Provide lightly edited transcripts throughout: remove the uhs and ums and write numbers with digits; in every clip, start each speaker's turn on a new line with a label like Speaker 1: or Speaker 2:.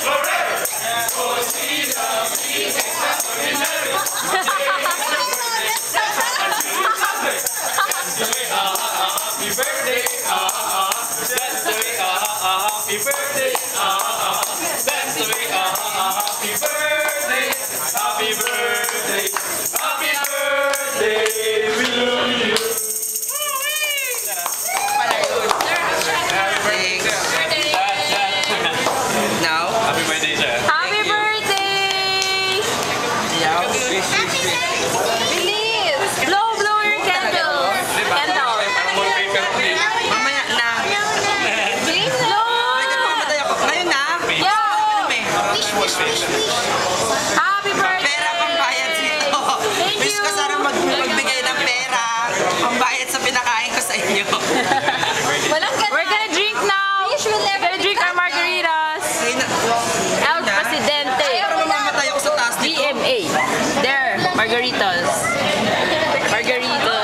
Speaker 1: Happy birthday!
Speaker 2: Pera pambayad dito. Wish ko sana magbigay ng pera pambayad sa pinakain ko sa inyo.
Speaker 1: We're gonna drink now. We're gonna drink our margaritas. El Presidente.
Speaker 2: Para mamamatay ako sa taas dito.
Speaker 1: DMA. There, margaritas. Margarita.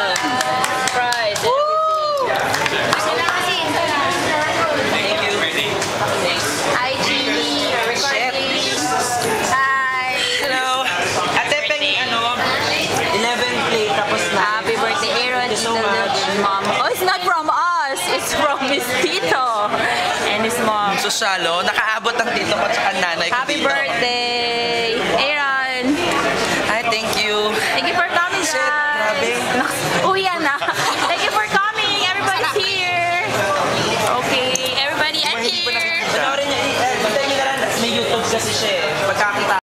Speaker 1: Fries. Hi, Genie. You're recording. Hi.
Speaker 2: Hello. Ate, pengi 11 plate tapos na.
Speaker 1: Happy birthday, Aaron.
Speaker 2: Thank you so much.
Speaker 1: Mom. Oh, it's not from us. It's from his tito and his mom.
Speaker 2: Sosyalo, nakaabot ang tito ko at nanay ko
Speaker 1: Happy
Speaker 2: dito.
Speaker 1: birthday, Aaron.
Speaker 2: Hi, thank you.
Speaker 1: Thank you for coming,
Speaker 2: Shit,
Speaker 1: guys.
Speaker 2: grabe.
Speaker 1: Uwi na. Thank you for